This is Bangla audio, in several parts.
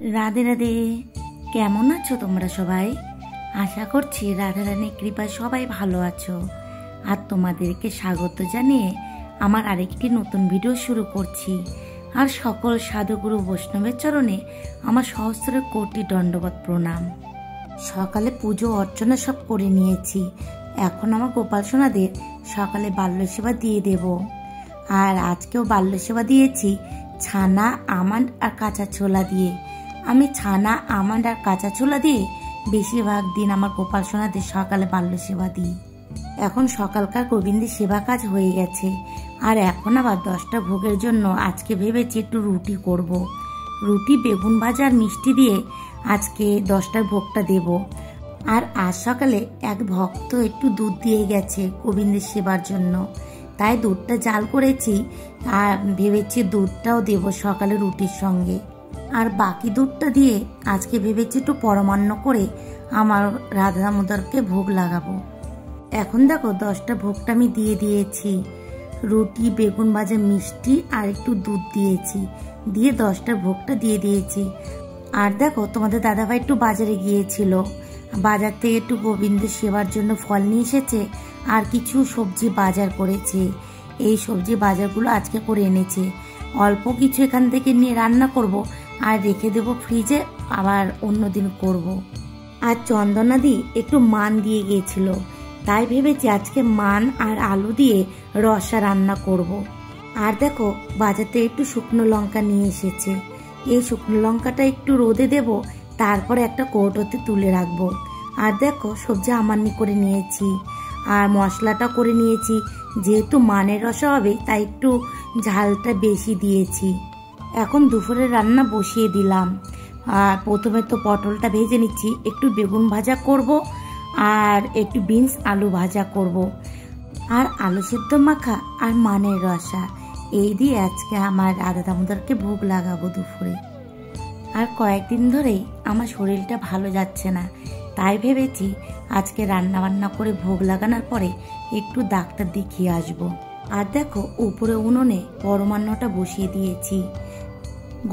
রাধে রাধে। কেমন আছো তোমরা সবাই? আশা করছি রাধারানীর কৃপায় সবাই ভালো আছো। আর তোমাদেরকে স্বাগত জানিয়ে আমার আরেকটি নতুন ভিডিও শুরু করছি। আর সকল সাধুগুরু বৈষ্ণবের চরণে আমার সহস্র কোটি দণ্ডবত প্রণাম। সকালে পুজো অর্চনা সব করে নিয়েছি। এখন আমার গোপাল সোনাদের সকালে বাল্য সেবা দিয়ে দেব। আর আজকেও বাল্য সেবা দিয়েছি ছানা, আমন্ড আর কাঁচা ছোলা দিয়ে। আমি ছানা, আমন্ড আর কাঁচা ছোলা দিয়ে বেশিরভাগ দিন আমার গোপাল সোনাদের সকালে বাল্য সেবা দিই। এখন সকালকার গোবিন্দের সেবা কাজ হয়ে গেছে। আর এখন আবার 10টা ভোগের জন্য আজকে ভেবেছি একটু রুটি করব। রুটি, বেগুন ভাজা আর মিষ্টি দিয়ে আজকে 10টার ভোগটা দেব। আর আজ সকালে এক ভক্ত একটু দুধ দিয়ে গেছে গোবিন্দের সেবার জন্য, তাই দুধটা জাল করেছি। আর ভেবেছি দুধটাও দেব সকালে রুটির সঙ্গে। আর বাকি দুধটা দিয়ে আজকে ভেবেছি একটু পরমান্ন করে আমার রাধা দামোদরকে ভোগ লাগাবো। এখন দেখো 10টা ভোগটা আমি দিয়ে দিয়েছি। রুটি, বেগুন ভাজা, মিষ্টি আর একটু দুধ দিয়েছি, দিয়ে 10টার ভোগটা দিয়ে দিয়েছি। আর দেখো তোমাদের দাদাভাই একটু বাজারে গিয়েছিল, বাজার থেকে একটু গোবিন্দের সেবার জন্য ফল নিয়ে এসেছে আর কিছু সবজি বাজার করেছে। এই সবজি বাজারগুলো আজকে করে এনেছে। অল্প কিছু এখান থেকে নিয়ে রান্না করব আর রেখে দেব ফ্রিজে, আবার অন্যদিন করব। আর চন্দনাদি একটু মান দিয়ে গিয়েছিল, তাই ভেবেছি আজকে মান আর আলু দিয়ে রসা রান্না করব। আর দেখো বাজারে একটু শুকনো লঙ্কা নিয়ে এসেছে। এই শুকনো লঙ্কাটা একটু রোদে দেব, তারপরে একটা কৌটোতে তুলে রাখবো। আর দেখো সবজি আমান্নি করে নিয়েছি আর মশলাটা করে নিয়েছি। যেহেতু মানের রসা হবে তাই একটু ঝালটা বেশি দিয়েছি। এখন দুপুরের রান্না বসিয়ে দিলাম। আর প্রথমে তো পটলটা ভেজে নিচ্ছি, একটু বেগুন ভাজা করব আর একটু বিনস আলু ভাজা করব। আর আলু সেদ্ধ মাখা আর মানের রসা, এই দিয়ে আজকে আমার রাধা দামোদরকে ভোগ লাগাবো দুপুরে। আর কয়েকদিন ধরেই আমার শরীরটা ভালো যাচ্ছে না, তাই ভেবেছি আজকে রান্না বান্না করে ভোগ লাগানোর পরে একটু ডাক্তার দেখিয়ে আসবো। আর দেখো উপরে উনুনে পরমান্নটা বসিয়ে দিয়েছি।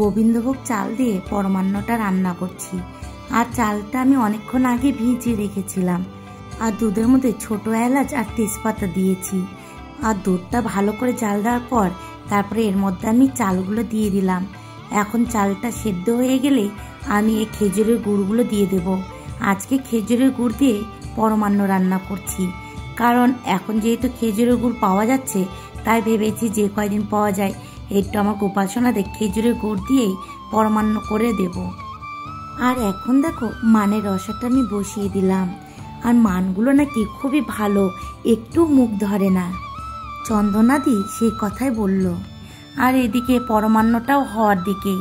গোবিন্দভোগ চাল দিয়ে পরমান্নটা রান্না করছি। আর চালটা আমি অনেকক্ষণ আগে ভিজিয়ে রেখেছিলাম। আর দুধের মধ্যে ছোট এলাচ আর তেজপাতা দিয়েছি। আর দুধটা ভালো করে জাল দেওয়ার পর তারপরে এর মধ্যে আমি চালগুলো দিয়ে দিলাম। এখন চালটা সেদ্ধ হয়ে গেলে আমি এই খেজুরের গুড়গুলো দিয়ে দেব। আজকে খেজুরের গুড় দিয়ে পরমান্ন রান্না করছি, কারণ এখন যেহেতু খেজুরের গুড় পাওয়া যাচ্ছে তাই ভেবেছি যে কয়দিন পাওয়া যায় একটু আমার গোপাল সোনাদের খেজুরের গুড় দিয়েই পরমান্ন করে দেব। আর এখন দেখো মানের রসাটা আমি বসিয়ে দিলাম। আর মানগুলো নাকি খুবই ভালো, একটু মুখ ধরে না। চন্দনাদি সেই কথাই বলল। আর এদিকে পরমান্নটাও হওয়ার দিকে।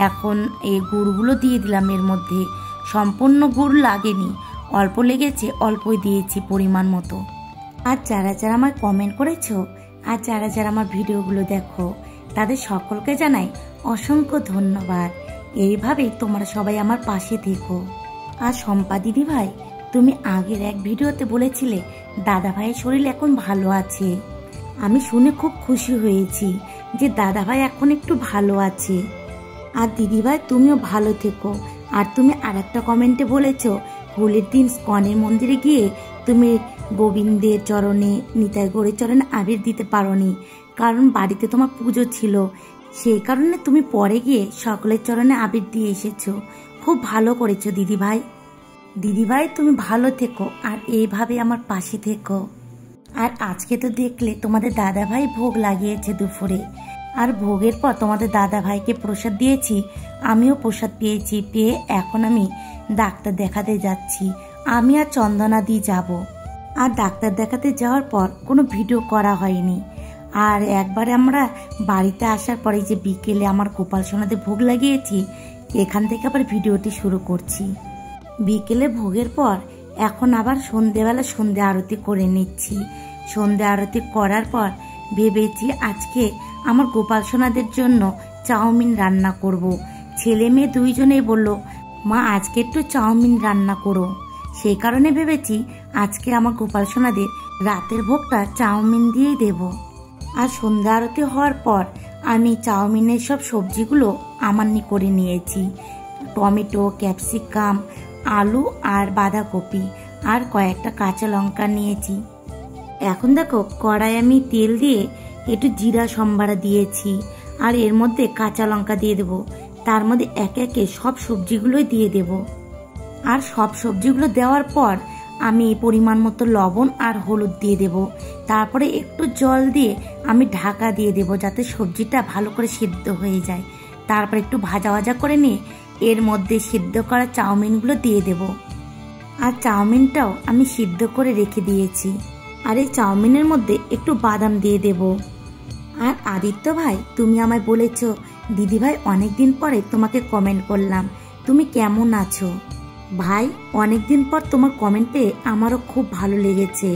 এখন এই গুড়গুলো দিয়ে দিলাম এর মধ্যে। সম্পূর্ণ গুড় লাগেনি, অল্প লেগেছে, অল্পই দিয়েছি পরিমাণ মতো। আর যারা যারা আমার কমেন্ট করেছো আর যারা যারা আমার ভিডিওগুলো দেখো তাদের সকলকে জানাই অসংখ্য ধন্যবাদ। এইভাবেই তোমরা সবাই আমার পাশে থেকো। আর শম্পা দিদি ভাই, তুমি আগের এক ভিডিওতে বলেছিলে দাদা ভাইয়ের শরীর এখন ভালো আছে। আমি শুনে খুব খুশি হয়েছি যে দাদা ভাই এখন একটু ভালো আছে। আর দিদি ভাই তুমিও ভালো থেকো। আর তুমি আর একটা কমেন্টে বলেছ হোলির দিন স্কনের মন্দিরে গিয়ে তুমি গোবিন্দের চরণে, নিতাই গৌরের চরণে আবির দিতে পারোনি, কারণ বাড়িতে তোমার পুজো ছিল। সেই কারণে তুমি পরে গিয়ে সকলের চরণে আবির দিয়ে এসেছো। খুব ভালো করেছো দিদি ভাই। দিদি ভাই তুমি ভালো থেকো আর এইভাবে আমার পাশে থেকো। আর আজকে তো দেখলে তোমাদের দাদা ভাই ভোগ লাগিয়েছে দুপুরে। আর ভোগের পর তোমাদের দাদা ভাইকে প্রসাদ দিয়েছি, আমিও প্রসাদ পেয়েছি। পেয়ে এখন আমি ডাক্তার দেখাতে যাচ্ছি। আমি আর চন্দনাদি যাব। আর ডাক্তার দেখাতে যাওয়ার পর কোনো ভিডিও করা হয়নি। আর একবারে আমরা বাড়িতে আসার পরে যে বিকেলে আমার গোপাল সোনাদের ভোগ লাগিয়েছি, এখান থেকে আবার ভিডিওটি শুরু করছি। বিকেলে ভোগের পর এখন আবার সন্ধেবেলা সন্ধে আরতি করে নিচ্ছি। সন্ধে আরতি করার পর ভেবেছি আজকে আমার গোপাল সোনাদের জন্য চাউমিন রান্না করব। ছেলে মেয়ে দুইজনেই বলল মা আজকে একটু চাউমিন রান্না করো। সেই কারণে ভেবেছি আজকে আমার গোপাল সোনাদের রাতের ভোগটা চাউমিন দিয়েই দেব। আর সন্ধ্যা আরতি হওয়ার পর আমি চাউমিনের সব সবজিগুলো আমান্নি করে নিয়েছি। টমেটো, ক্যাপসিকাম, আলু আর বাঁধাকপি আর কয়েকটা কাঁচা লঙ্কা নিয়েছি। এখন দেখো কড়াই আমি তেল দিয়ে একটু জিরা সম্বারা দিয়েছি আর এর মধ্যে কাঁচা লঙ্কা দিয়ে দেবো। তার মধ্যে একে একে সব সবজিগুলোই দিয়ে দেব। আর সব সবজিগুলো দেওয়ার পর আমি পরিমাণ মতো লবণ আর হলুদ দিয়ে দেব। তারপরে একটু জল দিয়ে আমি ঢাকা দিয়ে দেব যাতে সবজিটা ভালো করে সিদ্ধ হয়ে যায়। তারপর একটু ভাজা ভাজা করে নিয়ে এর মধ্যে সিদ্ধ করা চাউমিনগুলো দিয়ে দেব। আর চাউমিনটাও আমি সিদ্ধ করে রেখে দিয়েছি। আর এই চাউমিনের মধ্যে একটু বাদাম দিয়ে দেব। আর আদিত্য ভাই, তুমি আমায় বলেছো দিদি ভাই অনেকদিন পরে তোমাকে কমেন্ট করলাম, তুমি কেমন আছো? ভাই, অনেকদিন পর তোমার কমেন্ট পেয়ে আমারও খুব ভালো লেগেছে।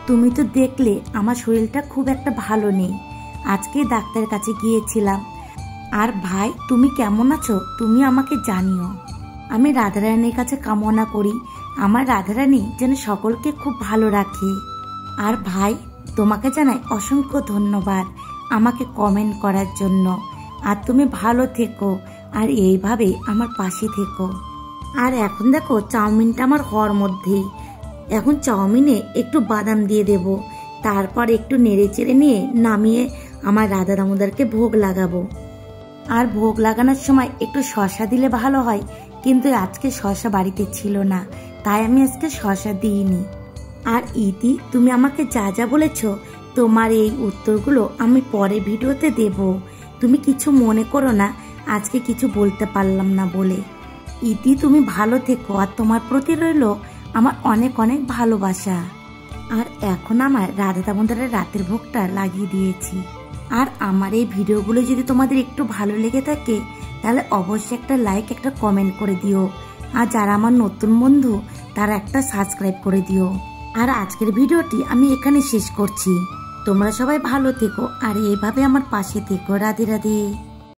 তুমি তো দেখলে আমার শরীরটা খুব একটা ভালো নেই, আজকে ডাক্তারের কাছে গিয়েছিলাম। আর ভাই, তুমি কেমন আছো তুমি আমাকে জানিও। আমি রাধারানীর কাছে কামনা করি আমার রাধারানী যেন সকলকে খুব ভালো রাখে। আর ভাই, তোমাকে জানাই অসংখ্য ধন্যবাদ আমাকে কমেন্ট করার জন্য। আর তুমি ভালো থেকো আর এইভাবে আমার পাশে থেকো। আর এখন দেখো চাউমিনটা আমার হওয়ার মধ্যেই। এখন চাউমিনে একটু বাদাম দিয়ে দেব। তারপর একটু নেড়ে চেড়ে নিয়ে নামিয়ে আমার রাধা দামোদরকে ভোগ লাগাবো। আর ভোগ লাগানোর সময় একটু শসা দিলে ভালো হয়, কিন্তু আজকে শসা বাড়িতে ছিল না, তাই আমি আজকে শসা দিইনি। আর ইতি, তুমি আমাকে যা যা বলেছ তোমার এই উত্তরগুলো আমি পরে ভিডিওতে দেব। তুমি কিছু মনে করো না, আজকে কিছু বলতে পারলাম না বলে। ইতি, তুমি ভালো থেকো আর তোমার প্রতি রইল আমার অনেক অনেক ভালোবাসা। আর এখন আমার রাধা দামোদরের রাতের ভোগটা লাগিয়ে দিয়েছি। আর আমার এই ভিডিওগুলো যদি তোমাদের একটু ভালো লেগে থাকে তাহলে অবশ্যই একটা লাইক, একটা কমেন্ট করে দিও। আর যারা আমার নতুন বন্ধু তারা একটা সাবস্ক্রাইব করে দিও। আর আজকের ভিডিওটি আমি এখানে শেষ করছি। তোমরা সবাই ভালো থেকো আর এইভাবে আমার পাশে থেকো। রাধে রাধে।